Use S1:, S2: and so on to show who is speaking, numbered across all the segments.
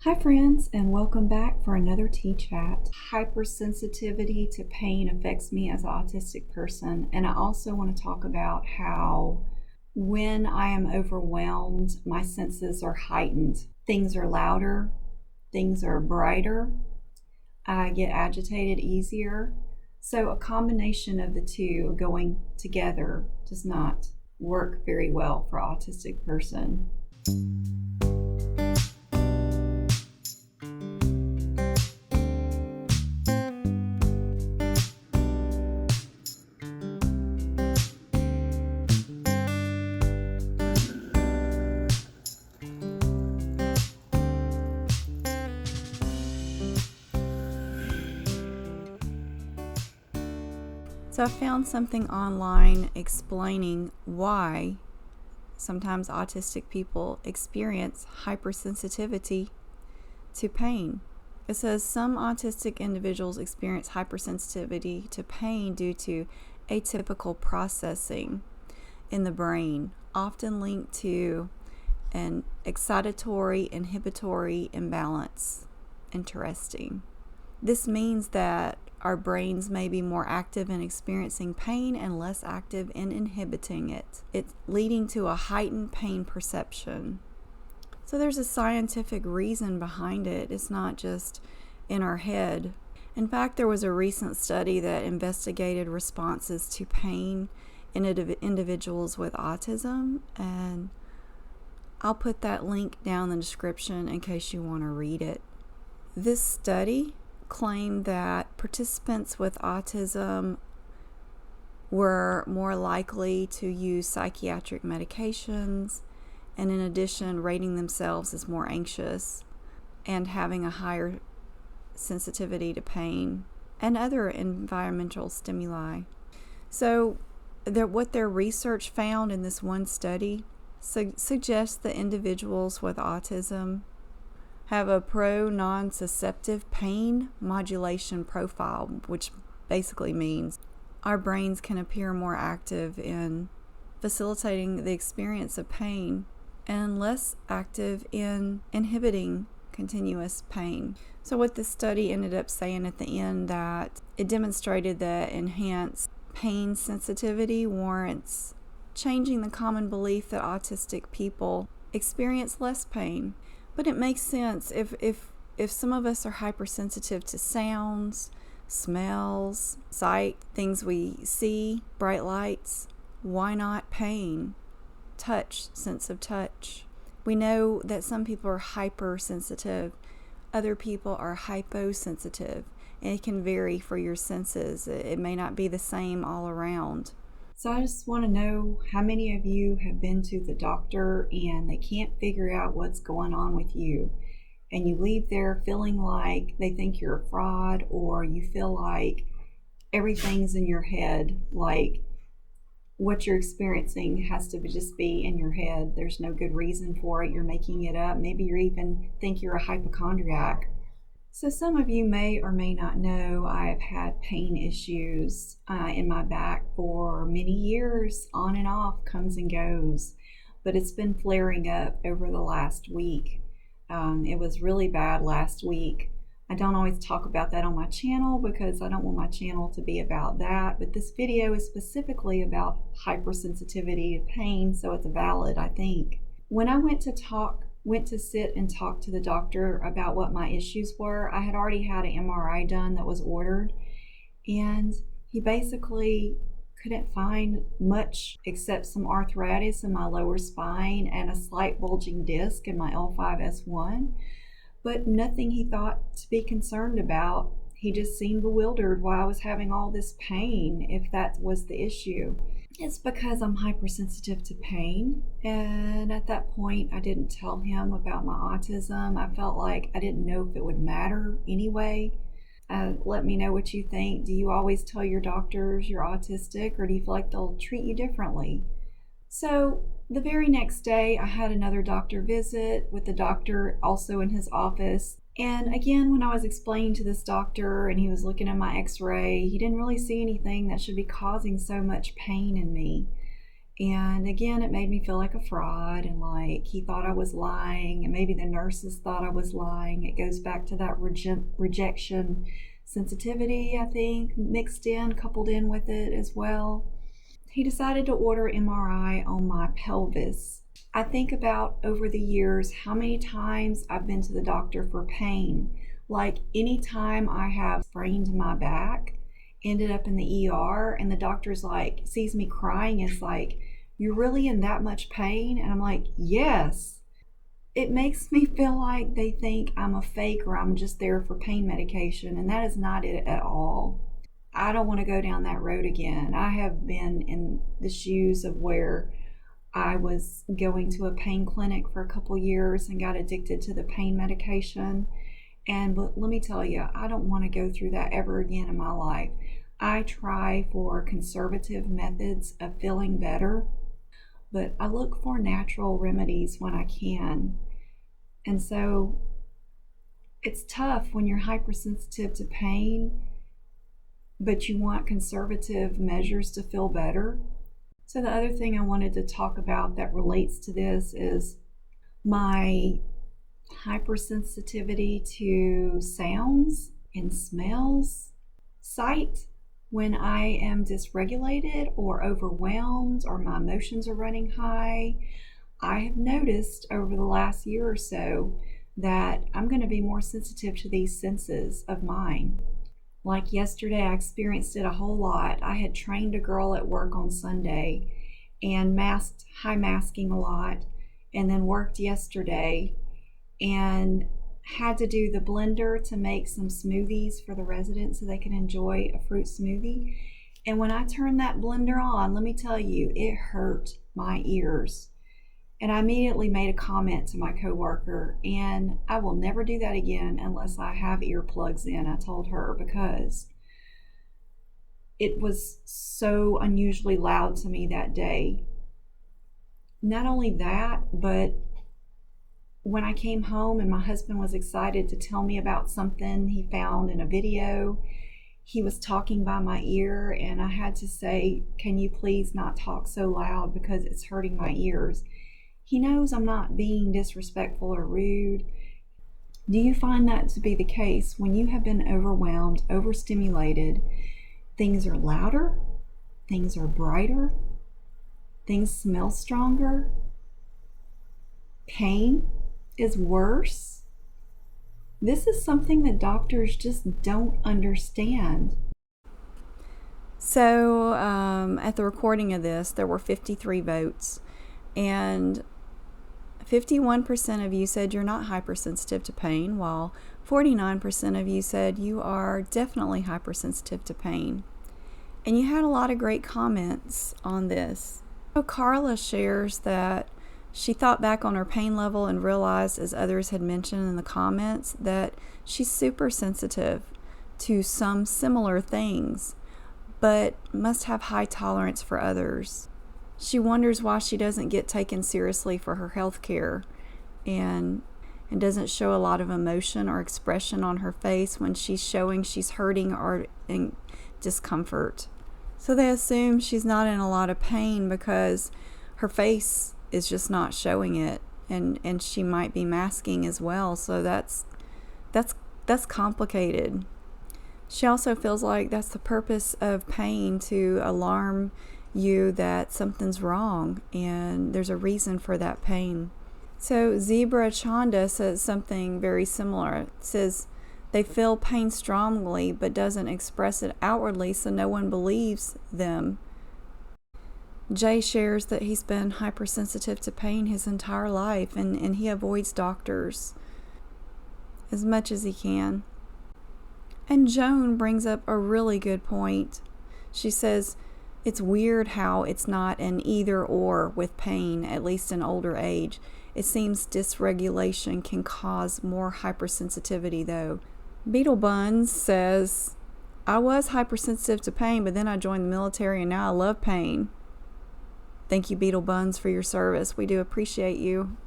S1: Hi friends, and welcome back for another T-Chat. Hypersensitivity to pain affects me as an autistic person, and I also want to talk about how when I am overwhelmed, my senses are heightened. Things are louder, things are brighter, I get agitated easier. So a combination of the two going together does not work very well for an autistic person. So I found something online explaining why sometimes autistic people experience hypersensitivity to pain. It says some autistic individuals experience hypersensitivity to pain due to atypical processing in the brain, often linked to an excitatory inhibitory imbalance. Interesting. This means that our brains may be more active in experiencing pain and less active in inhibiting it. It's leading to a heightened pain perception. So there's a scientific reason behind it. It's not just in our head. In fact, there was a recent study that investigated responses to pain in individuals with autism, and I'll put that link down in the description in case you want to read it. This study claimed that participants with autism were more likely to use psychiatric medications, and in addition, rating themselves as more anxious and having a higher sensitivity to pain and other environmental stimuli. So what their research found in this one study suggests that individuals with autism have a pro-nociceptive pain modulation profile, which basically means our brains can appear more active in facilitating the experience of pain and less active in inhibiting continuous pain. So what this study ended up saying at the end, that it demonstrated that enhanced pain sensitivity warrants changing the common belief that autistic people experience less pain. But it makes sense if some of us are hypersensitive to sounds, smells, sight, things we see, bright lights, why not pain? Touch, sense of touch. We know that some people are hypersensitive, other people are hyposensitive, and it can vary for your senses. It may not be the same all around. So I just want to know how many of you have been to the doctor and they can't figure out what's going on with you, and you leave there feeling like they think you're a fraud, or you feel like everything's in your head, like what you're experiencing has to just be in your head. There's no good reason for it. You're making it up. Maybe you even think you're a hypochondriac. So some of you may or may not know I've had pain issues in my back for many years, on and off, comes and goes, but it's been flaring up over the last week. It was really bad last week. I don't always talk about that on my channel because I don't want my channel to be about that, but this video is specifically about hypersensitivity to pain, so it's valid, I think. When I went to sit and talk to the doctor about what my issues were, I had already had an MRI done that was ordered, and he basically couldn't find much except some arthritis in my lower spine and a slight bulging disc in my L5-S1, but nothing he thought to be concerned about. He just seemed bewildered why I was having all this pain, if that was the issue. It's because I'm hypersensitive to pain, and at that point I didn't tell him about my autism. I felt like I didn't know if it would matter anyway. Let me know what you think. Do you always tell your doctors you're autistic, or do you feel like they'll treat you differently? So the very next day I had another doctor visit with the doctor also in his office. And again, when I was explaining to this doctor and he was looking at my x-ray, he didn't really see anything that should be causing so much pain in me. And again, it made me feel like a fraud, and like he thought I was lying, and maybe the nurses thought I was lying. It goes back to that rejection sensitivity, I think, coupled in with it as well. He decided to order MRI on my pelvis. I think about over the years how many times I've been to the doctor for pain. Like anytime I have sprained my back, ended up in the ER, and the doctor's like, sees me crying, is like, "You're really in that much pain?" And I'm like, "Yes." It makes me feel like they think I'm a fake or I'm just there for pain medication, and that is not it at all. I don't want to go down that road again. I have been in the shoes of where I was going to a pain clinic for a couple years and got addicted to the pain medication. And let me tell you, I don't want to go through that ever again in my life. I try for conservative methods of feeling better, but I look for natural remedies when I can. And so it's tough when you're hypersensitive to pain, but you want conservative measures to feel better. So the other thing I wanted to talk about that relates to this is my hypersensitivity to sounds and smells. Sight, when I am dysregulated or overwhelmed or my emotions are running high, I have noticed over the last year or so that I'm going to be more sensitive to these senses of mine. Like yesterday, I experienced it a whole lot. I had trained a girl at work on Sunday and high masking a lot, and then worked yesterday and had to do the blender to make some smoothies for the residents so they can enjoy a fruit smoothie. And when I turned that blender on, let me tell you, it hurt my ears. And I immediately made a comment to my coworker, and I will never do that again unless I have earplugs in, I told her, because it was so unusually loud to me that day. Not only that, but when I came home and my husband was excited to tell me about something he found in a video, he was talking by my ear, and I had to say, "Can you please not talk so loud because it's hurting my ears?" He knows I'm not being disrespectful or rude. Do you find that to be the case when you have been overwhelmed, overstimulated? Things are louder, things are brighter, things smell stronger, pain is worse. This is something that doctors just don't understand. So, at the recording of this, there were 53 votes, and 51% of you said you're not hypersensitive to pain, while 49% of you said you are definitely hypersensitive to pain. And you had a lot of great comments on this. So Carla shares that she thought back on her pain level and realized, as others had mentioned in the comments, that she's super sensitive to some similar things, but must have high tolerance for others. She wonders why she doesn't get taken seriously for her health care and doesn't show a lot of emotion or expression on her face when she's showing she's hurting or in discomfort. So they assume she's not in a lot of pain because her face is just not showing it, and she might be masking as well. So that's complicated. She also feels like that's the purpose of pain, to alarm you that something's wrong and there's a reason for that pain. So Zebra Chanda says something very similar. It says they feel pain strongly but doesn't express it outwardly, so no one believes them. Jay shares that he's been hypersensitive to pain his entire life, and he avoids doctors as much as he can. And Joan brings up a really good point. She says, it's weird how it's not an either or with pain, at least in older age. It seems dysregulation can cause more hypersensitivity though. Beetle Buns says, I was hypersensitive to pain, but then I joined the military and now I love pain. Thank you, Beetle Buns, for your service. We do appreciate you.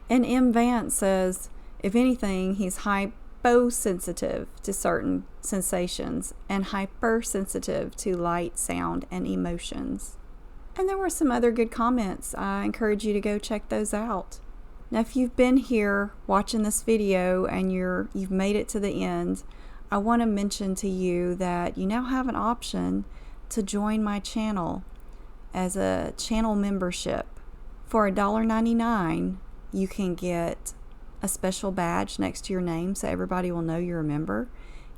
S1: And M. Vance says, if anything, he's hyposensitive to certain sensations and hypersensitive to light, sound, and emotions. And there were some other good comments. I encourage you to go check those out. Now, if you've been here watching this video and you've made it to the end, I want to mention to you that you now have an option to join my channel as a channel membership. For $1.99, you can get a special badge next to your name so everybody will know you're a member.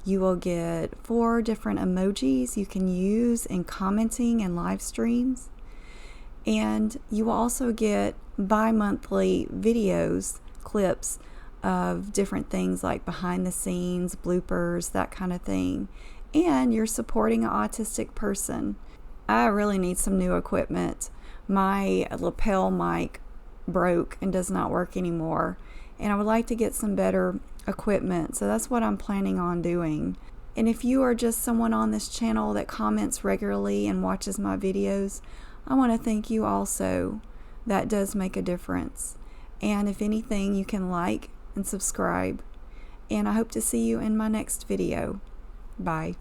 S1: You will get 4 different emojis you can use in commenting and live streams. And you will also get bi-monthly videos, clips of different things like behind the scenes, bloopers, that kind of thing. And you're supporting an autistic person. I really need some new equipment. My lapel mic broke and does not work anymore. And I would like to get some better equipment. So that's what I'm planning on doing. And if you are just someone on this channel that comments regularly and watches my videos, I want to thank you also. That does make a difference. And if anything, you can like and subscribe. And I hope to see you in my next video. Bye.